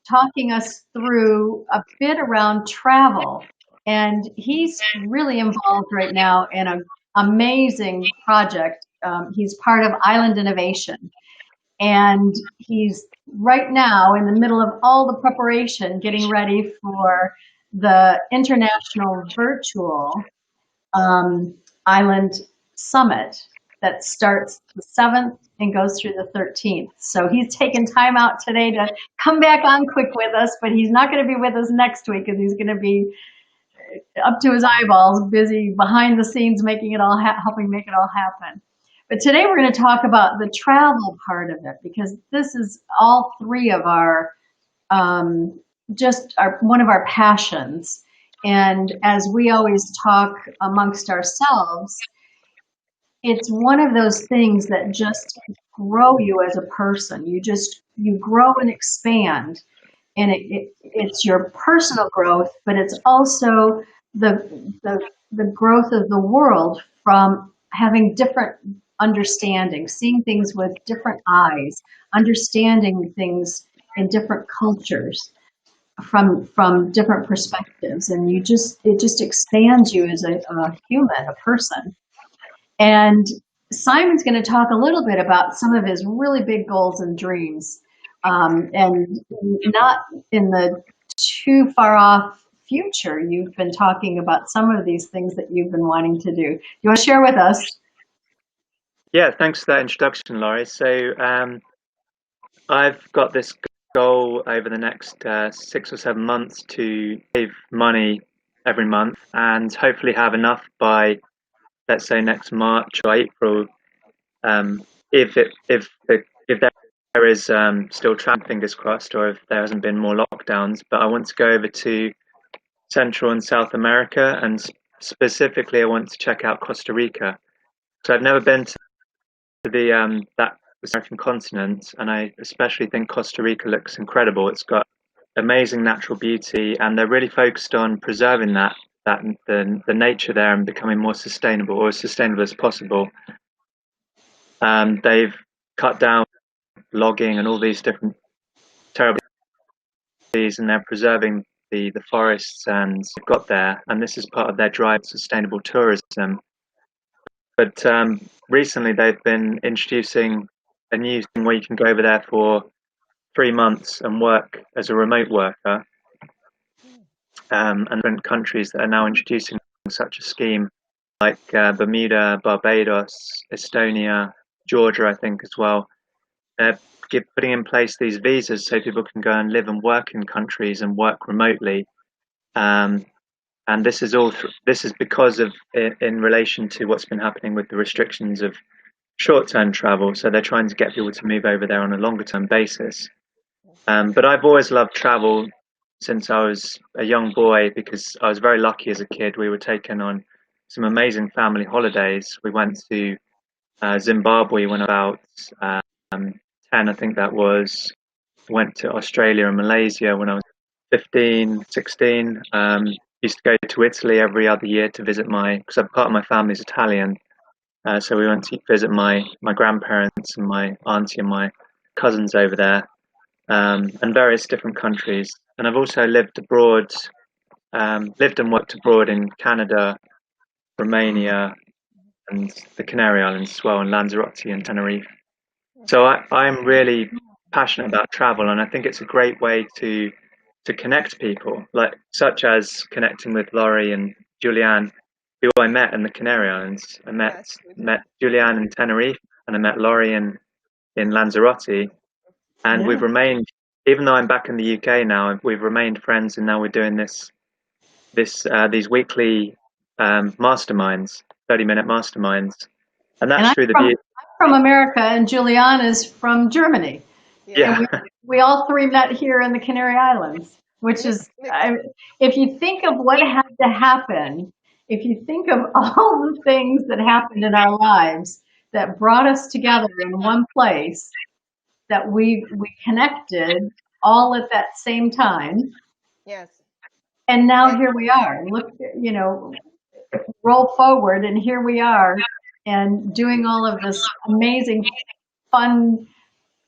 talking us through a bit around travel. And he's really involved right now in an amazing project. He's part of Island Innovation. And he's right now in the middle of all the preparation, getting ready for the International Virtual Island Summit that starts the 7th and goes through the 13th. So he's taken time out today to come back on quick with us, but he's not going to be with us next week because he's going to be up to his eyeballs, busy behind the scenes, making it all helping make it all happen. But today we're going to talk about the travel part of it, because this is all three of our one of our passions. And as we always talk amongst ourselves, it's one of those things that just grow you as a person. You grow and expand, and it's your personal growth, but it's also the growth of the world from having different understanding, seeing things with different eyes, understanding things in different cultures from different perspectives, and it just expands you as a human, a person. And Simon's going to talk a little bit about some of his really big goals and dreams, and not in the too far off future. You've been talking about some of these things that you've been wanting to do. You want to share with us? Yeah, thanks for that introduction, Lorrie. So I've got this goal over the next 6 or 7 months to save money every month and hopefully have enough by, let's say, next March or April. If there is still travel, fingers crossed, or if there hasn't been more lockdowns. But I want to go over to Central and South America, and specifically I want to check out Costa Rica. So I've never been to the American continent, and I especially think Costa Rica looks incredible. It's got amazing natural beauty, and they're really focused on preserving the nature there and becoming more sustainable, or as sustainable as possible. They've cut down logging and all these different terrible things, and they're preserving the forests and got there, and this is part of their drive to sustainable tourism. But recently they've been introducing a new thing where you can go over there for 3 months and work as a remote worker. And different countries that are now introducing such a scheme, like Bermuda, Barbados, Estonia, Georgia, I think as well. They're putting in place these visas so people can go and live and work in countries and work remotely. And this is because of in relation to what's been happening with the restrictions of short-term travel. So they're trying to get people to move over there on a longer-term basis. But I've always loved travel since I was a young boy, because I was very lucky as a kid. We were taken on some amazing family holidays. We went to Zimbabwe when about 10, I think that was. Went to Australia and Malaysia when I was 15, 16. Used to go to Italy every other year to visit because part of my family is Italian. So we went to visit my grandparents and my auntie and my cousins over there, and various different countries. And I've also lived abroad, lived and worked abroad in Canada, Romania, and the Canary Islands as well, and Lanzarote and Tenerife. So I'm really passionate about travel, and I think it's a great way to connect people, such as connecting with Lorrie and Juliane, who I met in the Canary Islands. I met Juliane in Tenerife, and I met Lorrie in Lanzarote, and we've remained, even though I'm back in the UK now, we've remained friends, and now we're doing these weekly masterminds, 30-minute masterminds, and that's through the beauty. I'm from America, and Juliane is from Germany. Yeah. We all three met here in the Canary Islands, which is, if you think of what had to happen, if you think of all the things that happened in our lives that brought us together in one place, that we connected all at that same time. Yes. And now here we are. Look, roll forward, and here we are, and doing all of this amazing, fun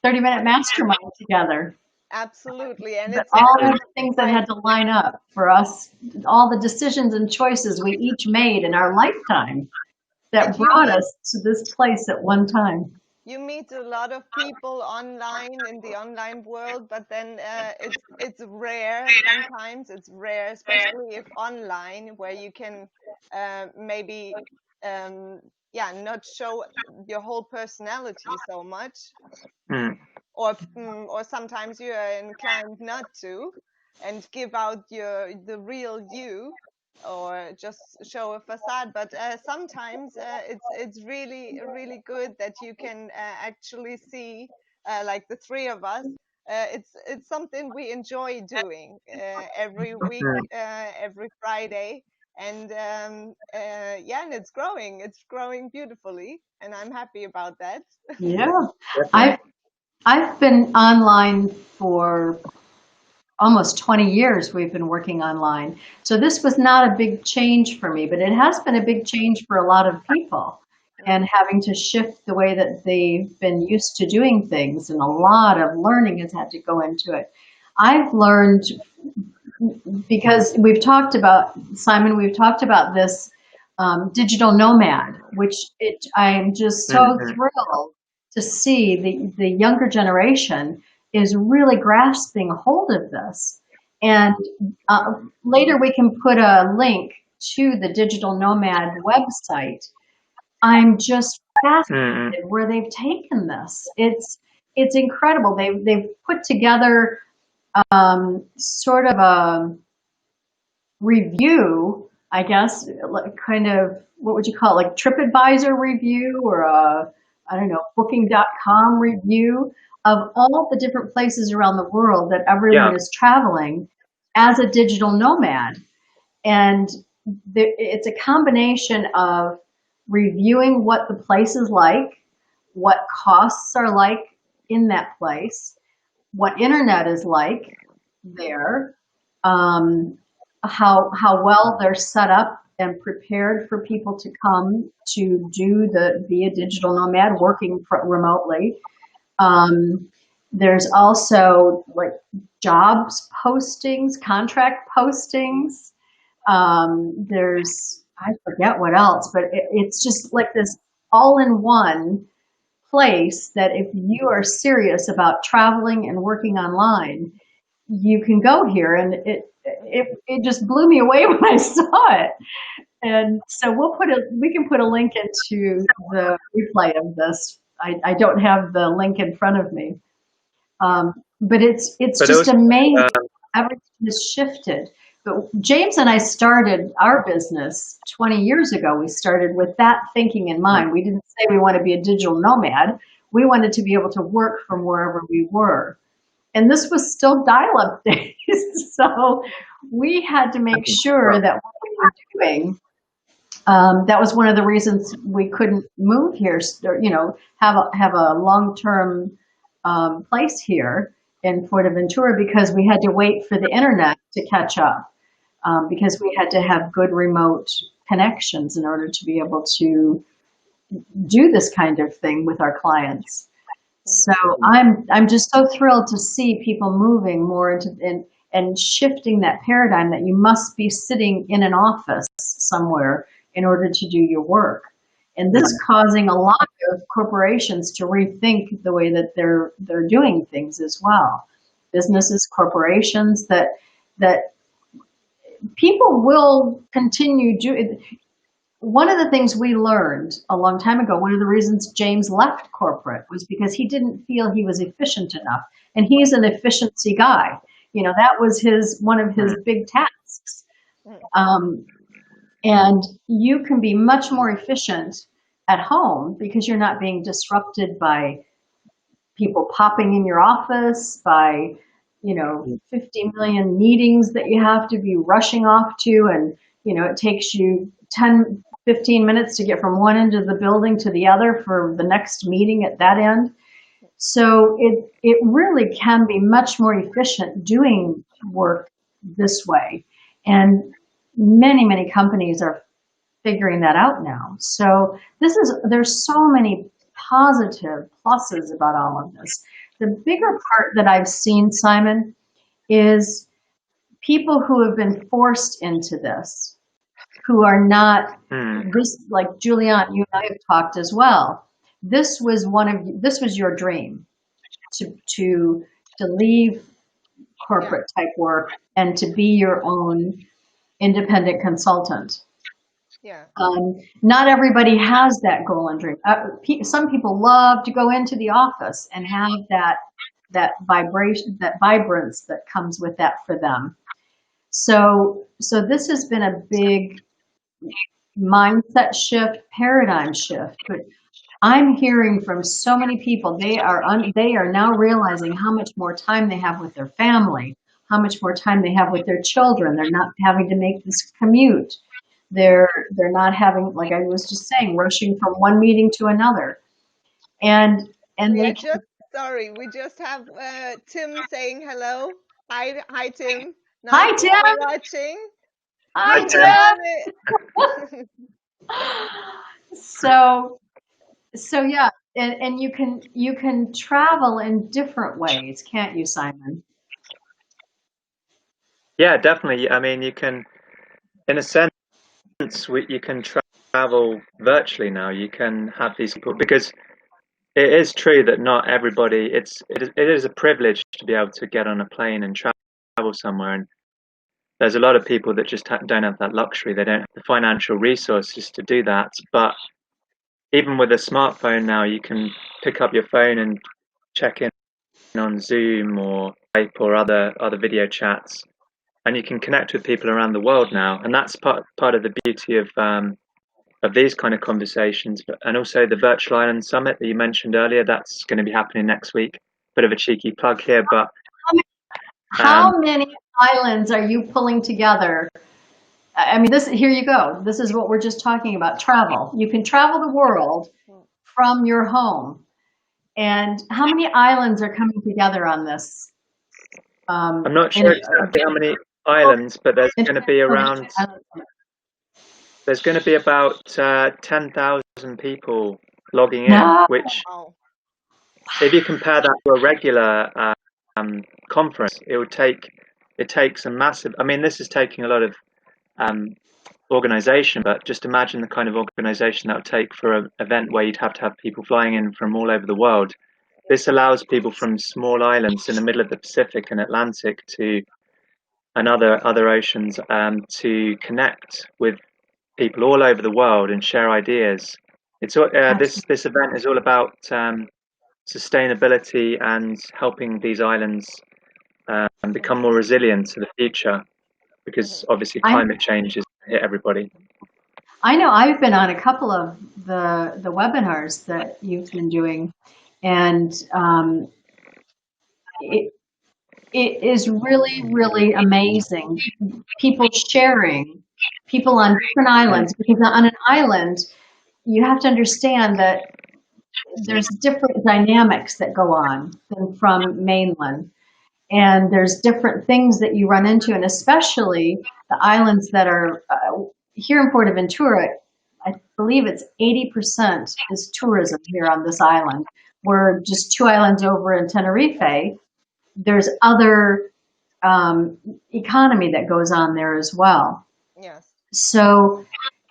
30-minute mastermind together. absolutely. And But it's all it's the things that had to line up for us, all the decisions and choices we each made in our lifetime that and brought us to this place at one time. you meet a lot of people online in the online world, but then it's rare. Sometimes it's rare, especially if online, where you can maybe um, yeah, not show your whole personality so much, Mm. or sometimes you are inclined not to, and give out the real you, or just show a facade. But sometimes it's really good that you can actually see, like the three of us. It's something we enjoy doing every week, Mm. every Friday, and yeah, and it's growing beautifully, and I'm happy about that. Yeah. Definitely. I I've been online for almost 20 years. We've been working online. So this was not a big change for me, but it has been a big change for a lot of people and having to shift the way that they've been used to doing things. And a lot of learning has had to go into it. I've learned because Simon, we've talked about this digital nomad, which I'm just so Mm-hmm. thrilled to see the younger generation is really grasping hold of this. And later we can put a link to the digital nomad website. I'm just Mm-hmm. fascinated where they've taken this. It's incredible. They've put together sort of a review, I guess, like kind of what would you call it, like TripAdvisor review or a, I don't know, Booking.com review of all the different places around the world that Yeah. everyone is traveling as a digital nomad. And it's a combination of reviewing what the place is like, what costs are like in that place, what internet is like there, um, how well they're set up and prepared for people to come to be a digital nomad working remotely. Um, there's also like jobs postings, contract postings. There's I forget what else, but it's just like this all-in-one place that if you are serious about traveling and working online, you can go here. And it just blew me away when I saw it. And so we can put a link into the replay of this. I don't have the link in front of me. But it's But just also, amazing. uh, Everything has shifted. But James and I started our business 20 years ago. We started with that thinking in mind. We didn't say we want to be a digital nomad. We wanted to be able to work from wherever we were. And this was still dial-up days. So we had to make sure that what we were doing, that was one of the reasons we couldn't move here, have a long-term place here in Fuerteventura, because we had to wait for the internet to catch up, because we had to have good remote connections in order to be able to do this kind of thing with our clients. So I'm just so thrilled to see people moving more into and shifting that paradigm that you must be sitting in an office somewhere in order to do your work. And this is causing a lot of corporations to rethink the way that they're doing things as well. Businesses, corporations, that people will continue doing. One of the things we learned a long time ago, one of the reasons James left corporate was because he didn't feel he was efficient enough. And he's an efficiency guy. That was one of his big tasks. And you can be much more efficient at home because you're not being disrupted by people popping in your office, by 50 million meetings that you have to be rushing off to, and it takes you 10, 15 minutes to get from one end of the building to the other for the next meeting at that end. So it really can be much more efficient doing work this way. And many companies are figuring that out now. So there's so many positive pluses about all of this. the bigger part that I've seen, Simon, is people who have been forced into this, who are not this, like Juliane, you and I have talked as well. This was your dream to leave corporate type work and to be your own independent consultant. Yeah. Not everybody has that goal and dream. Some people love to go into the office and have that vibration, that vibrance that comes with that for them. So this has been a big mindset shift, paradigm shift. But I'm hearing from so many people, they are now realizing how much more time they have with their family, how much more time they have with their children. They're not having to make this commute. They're not having, like I was just saying, rushing from one meeting to another. And we just have Tim saying hello. Hi Tim. Nice Hi Tim. Watching. Hi Tim. So yeah, and you can travel in different ways, can't you, Simon? Yeah, definitely. I mean, you can, in a sense, you can travel virtually now. You can have these people, because it is true that not everybody. It is a privilege to be able to get on a plane and travel somewhere, and there's a lot of people that just don't have that luxury. They don't have the financial resources to do that. But even with a smartphone now, you can pick up your phone and check in on Zoom or Skype or other video chats, and you can connect with people around the world now. And that's part of the beauty of these kind of conversations. And also the Virtual Island Summit that you mentioned earlier, that's going to be happening next week. Bit of a cheeky plug here, but how many islands are you pulling together? I mean, here you go. This is what we're just talking about, travel. You can travel the world from your home. And how many islands are coming together on this? I'm not sure exactly how many islands, but there's going to be around. There's going to be about 10,000 people logging in, which, if you compare that to a regular conference, it takes a massive. I mean, this is taking a lot of organization, but just imagine the kind of organization that would take for an event where you'd have to have people flying in from all over the world. This allows people from small islands in the middle of the Pacific and Atlantic and other oceans to connect with people all over the world and share ideas. It's this event is all about sustainability and helping these islands become more resilient to the future, because obviously climate change is hit everybody. I know I've been on a couple of the webinars that you've been doing, and it is really, really amazing. People sharing, people on different islands, because on an island, you have to understand that there's different dynamics that go on than from mainland. And there's different things that you run into, and especially the islands that are here in Ventura. I believe it's 80% is tourism here on this island. We're just 2 islands over in Tenerife. There's other economy that goes on there as well. Yes. So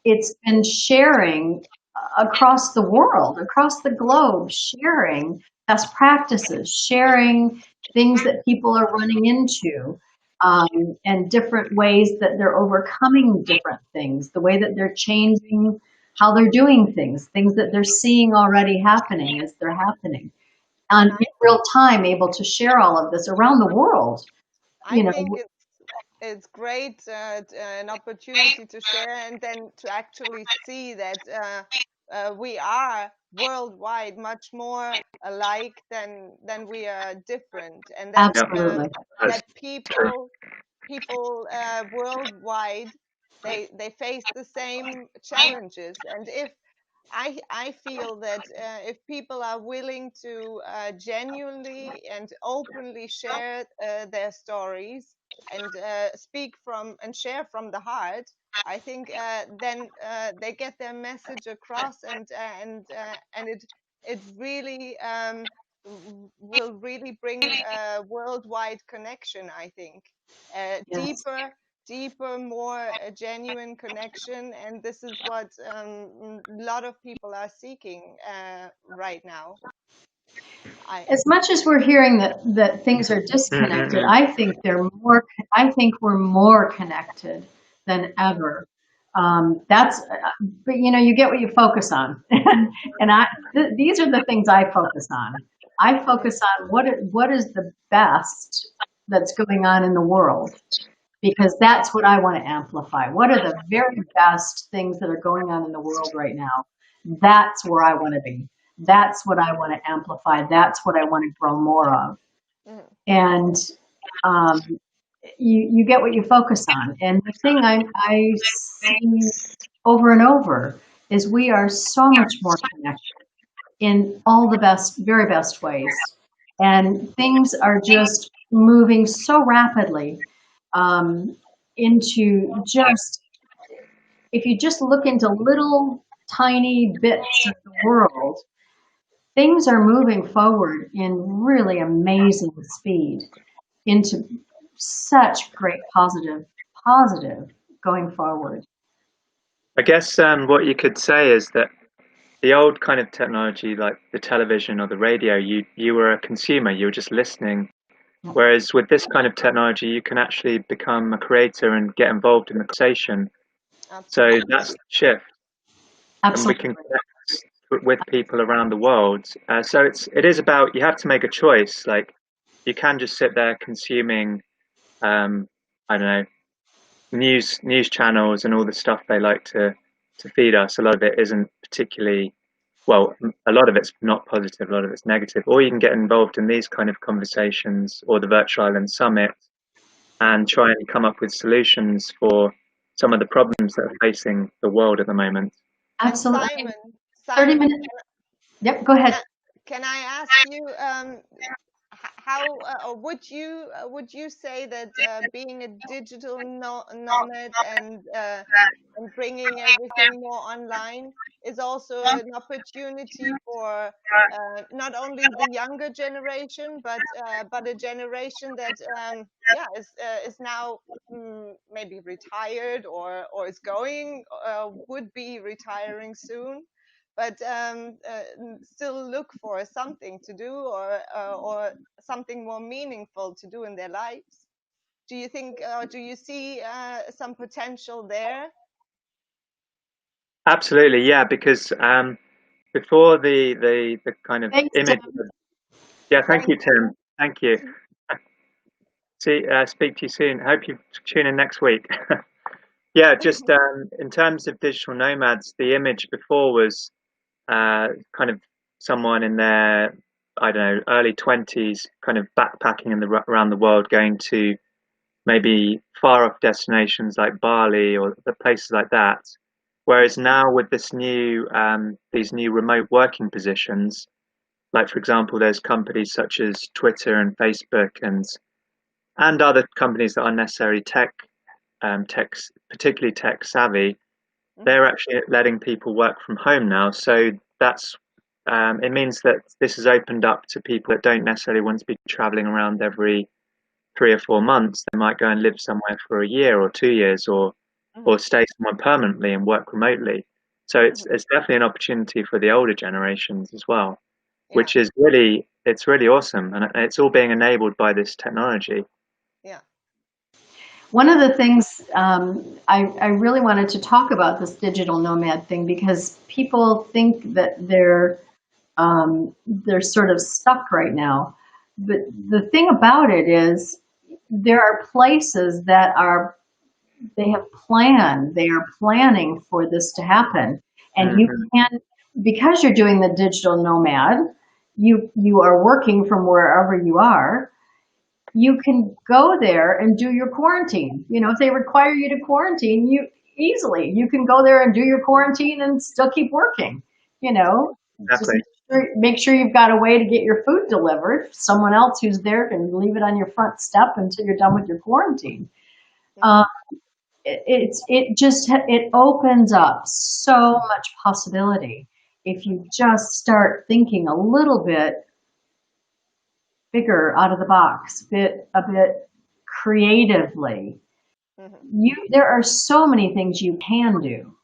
it's been sharing across the world, across the globe, sharing best practices, sharing things that people are running into, and different ways that they're overcoming different things, the way that they're changing how they're doing things that they're seeing already happening as they're happening. And in real time, able to share all of this around the world. I think it's great, an opportunity to share, and then to actually see that we are worldwide much more alike than we are different, and that that people worldwide, they face the same challenges. And if I feel that if people are willing to genuinely and openly share their stories and speak from and share from the heart, I think then they get their message across, and it really will really bring a worldwide connection, I think. Yes. Deeper, more genuine connection, and this is what a lot of people are seeking right now. As much as we're hearing that things are disconnected, Mm-mm-mm. I think we're more connected than ever. But you get what you focus on, and these are the things I focus on. I focus on what is the best that's going on in the world, because that's what I want to amplify. What are the very best things that are going on in the world right now? That's where I want to be. That's what I want to amplify. That's what I want to grow more of. Mhm. And um, you get what you focus on. And the thing I see over and over is we are so much more connected in all the best, very best ways. And things are just moving so rapidly um, into just, if you just look into little tiny bits of the world, things are moving forward in really amazing speed into such great positive going forward. I guess what you could say is that the old kind of technology, like the television or the radio, you were a consumer, you were just listening. Whereas with this kind of technology, you can actually become a creator and get involved in the conversation. So Absolutely. that's the shift, and we can Absolutely. connect with people around the world. So it is about, you have to make a choice. Like, you can just sit there consuming, I don't know, news channels and all the stuff they like to feed us. A lot of it isn't particularly, well, a lot of it's not positive, a lot of it's negative. Or you can get involved in these kind of conversations or the Virtual Island Summit and try and come up with solutions for some of the problems that are facing the world at the moment. And Absolutely. 30 Simon, minutes. Yep, go can ahead. I, can I ask you how would you say that being a digital nomad and bringing everything more online is also an opportunity for not only the younger generation, but a generation that is now maybe retired or is going would be retiring soon, but still look for something to do or something more meaningful to do in their lives. Do you think, do you see some potential there? Absolutely, yeah, because before the kind of Thanks, image, Tim. yeah, thank Thank you, Tim. Thank you. Speak to you soon. Hope you tune in next week. Yeah, just in terms of digital nomads, the image before was kind of someone in their, I don't know, early 20s, kind of backpacking around the world, going to maybe far off destinations like Bali or the places like that. Whereas now with these new remote working positions, like for example, there's companies such as Twitter and Facebook and other companies that aren't necessarily particularly tech savvy. They're actually letting people work from home now. So it means that this has opened up to people that don't necessarily want to be traveling around every 3 or 4 months. They might go and live somewhere for a year or 2 years, or stay somewhere permanently and work remotely. So it's definitely an opportunity for the older generations as well, Yeah, which is really awesome, and it's all being enabled by this technology. yeah. One of the things I really wanted to talk about this digital nomad thing, because people think that they're sort of stuck right now. But the thing about it is there are places that they are planning for this to happen. And you Hmm. can, because you're doing the digital nomad, you are working from wherever you are, you can go there and do your quarantine. If they require you to quarantine, you can go there and do your quarantine and still keep working. You know, just Exactly. make sure you've got a way to get your food delivered. Someone else who's there can leave it on your front step until you're done with your quarantine. Hmm. It opens up so much possibility if you just start thinking a little bit bigger, out of the box, a bit creatively, there are so many things you can do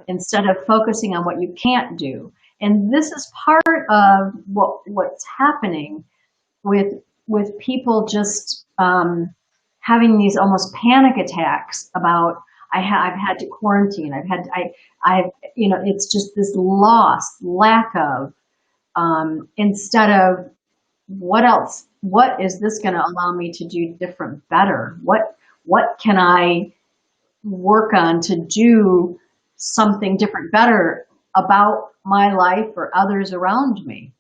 instead of focusing on what you can't do. And this is part of what's happening with people just having these almost panic attacks about I've had to quarantine. I've it's just this lack of instead of what else? What is this going to allow me to do different, better? What can I work on to do something different, better about my life or others around me?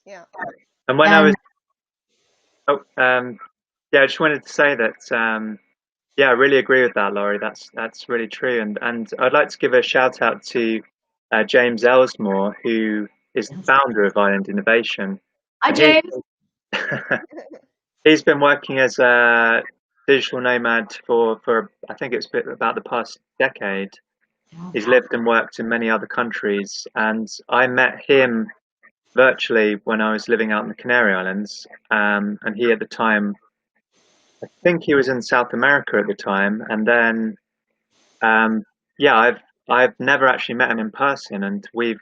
Yeah. And when I was, yeah, I just wanted to say that, yeah, I really agree with that, Lorrie. That's really true. And I'd like to give a shout out to James Elsmore, who is the founder of Island Innovation. Hi, James. He's been working as a digital nomad for I think it's been about the past decade. He's lived and worked in many other countries, and I met him virtually when I was living out in the Canary Islands. And he at the time, I think he was in South America at the time, and then yeah, I've never actually met him in person, and we've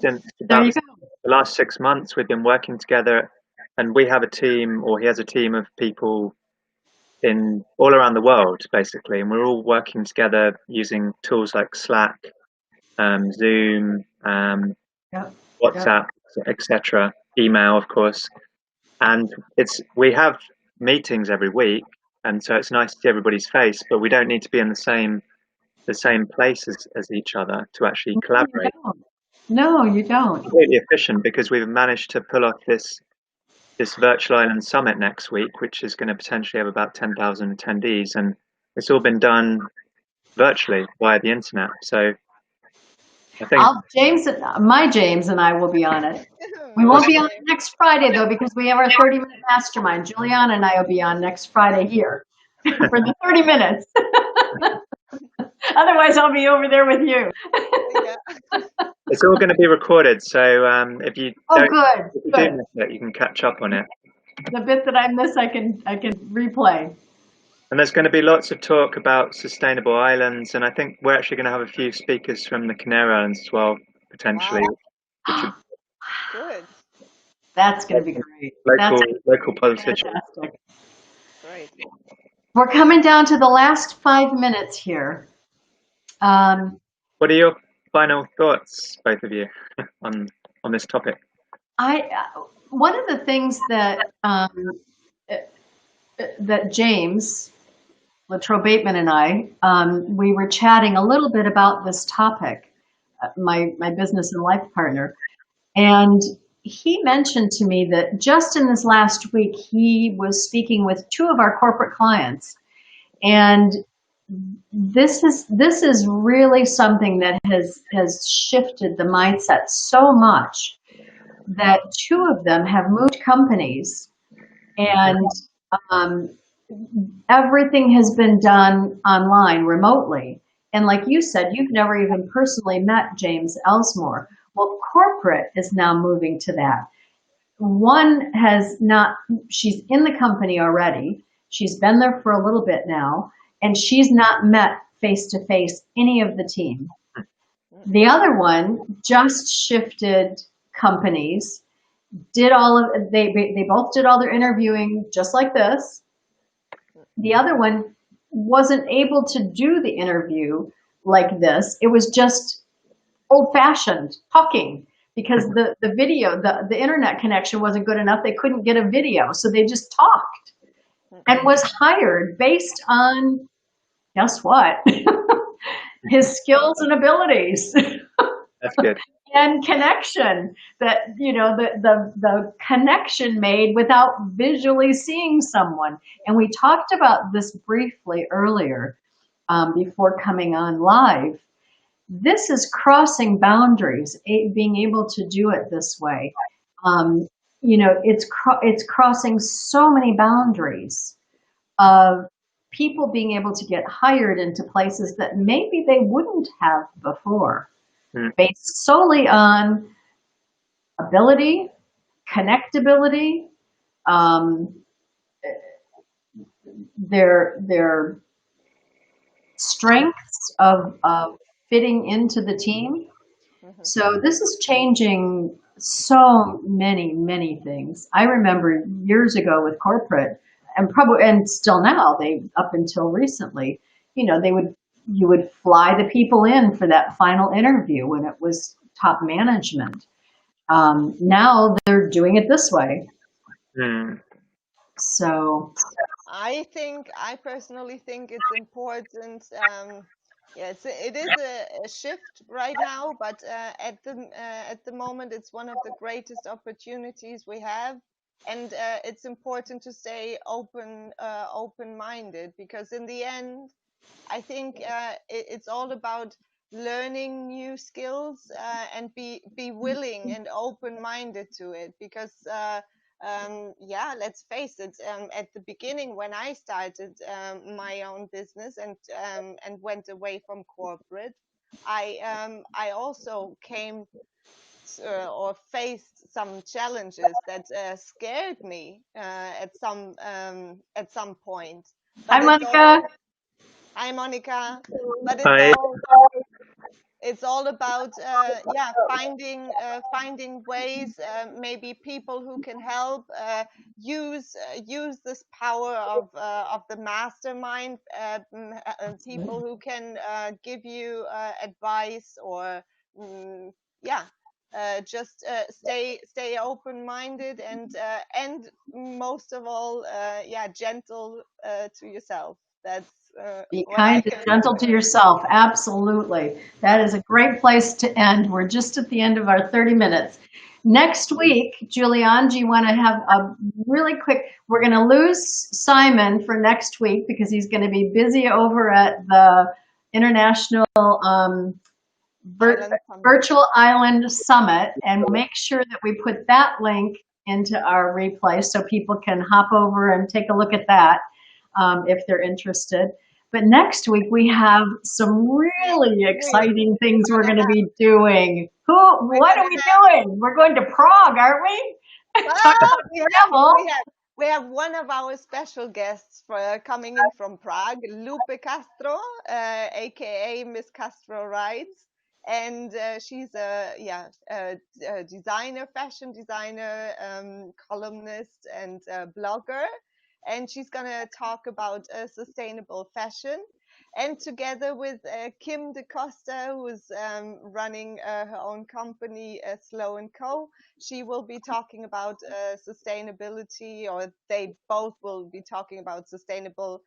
since about the last 6 months we've been working together, and we have a team, or he has a team of people in all around the world basically, and we're all working together using tools like Slack, Zoom, WhatsApp, etc., email, of course. And we have meetings every week, and so it's nice to see everybody's face, but we don't need to be in the same place as each other to actually collaborate. No, you don't. It's really efficient because we've managed to pull off this virtual island summit next week, which is going to potentially have about 10,000 attendees, and it's all been done virtually via the internet. So I think James and I will be on it. We won't be on next Friday though, because we have our 30-minute mastermind. Juliane and I will be on next Friday here for the 30 minutes. Otherwise, I'll be over there with you. It's all going to be recorded, so if you do miss it, you can catch up on it. The bit that I miss, I can replay. And there's going to be lots of talk about sustainable islands, and I think we're actually going to have a few speakers from the Canary Islands as well, potentially. Wow. Good. That's going to be great. Local politicians. Great. We're coming down to the last 5 minutes here. What are your final thoughts, both of you, on this topic? One of the things that that James Latrobe Bateman and I, we were chatting a little bit about this topic, my business and life partner, and he mentioned to me that just in this last week he was speaking with 2 of our corporate clients, and this is really something that has shifted the mindset so much that 2 of them have moved companies, and everything has been done online, remotely. And like you said, you've never even personally met James Elsmore. Well, corporate is now moving to that. One has not, she's in the company already. She's been there for a little bit now, and she's not met face-to-face any of the team. The other one just shifted companies, they both did all their interviewing just like this. The other one wasn't able to do the interview like this. It was just old-fashioned talking because the video, the internet connection wasn't good enough. They couldn't get a video, so they just talked, and was hired based on, guess what? His skills and abilities. That's good. And connection, that, you know, the connection made without visually seeing someone. And we talked about this briefly earlier before coming on live. This is crossing boundaries, being able to do it this way. You know, it's crossing so many boundaries of people being able to get hired into places that maybe they wouldn't have before, based solely on ability, connectability, um, their strengths of fitting into the team. Mhm. So this is changing so many things. I remember years ago with corporate, and probably and still now, they up until recently, you would fly the people in for that final interview when it was top management. Now they're doing it this way. Mm. So I personally think it's important. Yes, it is a shift right now, but at the moment, it's one of the greatest opportunities we have, and it's important to stay open-minded, because in the end, I think it's all about learning new skills, and be willing and open-minded to it, because yeah, let's face it, at the beginning when I started my own business, and went away from corporate, I also came or faced some challenges that scared me at some point. hi, But it's Monica. all Hi, Monica. But I it's all about yeah, finding ways, maybe people who can help, use this power of the mastermind, people who can give you advice, or mm, yeah, just stay open minded, and most of all, yeah, gentle to yourself. That's Be what I kind and can gentle to yourself. Absolutely. That is a great place to end. We're just at the end of our 30 minutes. Next week, Juliane, do you want to have a really quick? We're going to lose Simon for next week because he's going to be busy over at the International Island Summit. Virtual Island Summit, and we'll make sure that we put that link into our replay so people can hop over and take a look at that if they're interested. But next week we have some really exciting things we're going to be doing. What are we doing? We're going to Prague, aren't we? Talk Ah, about travel. we have one of our special guests coming in from Prague, Lupe Castro, aka Miss Castro Rides, and she's a designer, fashion designer, columnist, and blogger, and she's gonna talk about sustainable fashion. And together with Kim DeCosta, who's running her own company, Slow and Co., she will be talking about sustainability, or they both will be talking about sustainable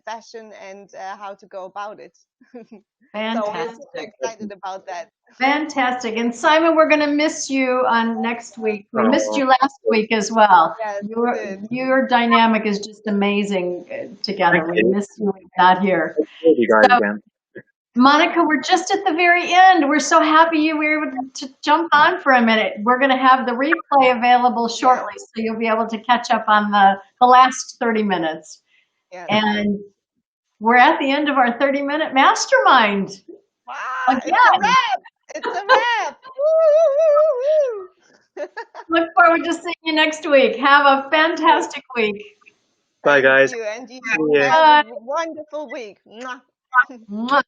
fashion, and how to go about it. So we're super Fantastic. excited about that. Fantastic. And Simon, we're going to miss you on next week. We missed oh, you last week as well. Yes, we Your did. your dynamic is just amazing together. thank We you. miss you not here. Thank you guys So, again. Monica, we're just at the very end. We're so happy you were able to jump on for a minute. We're going to have the replay available shortly, so you'll be able to catch up on the last 30 minutes. Yes. And we're at the end of our 30-minute mastermind. Wow, Again. it's a wrap. It's a wrap. Woo, woo, woo. Look forward to seeing you next week. Have a fantastic week. Bye, Thank guys. you, and you See you. have a wonderful week. Mwah. Mwah.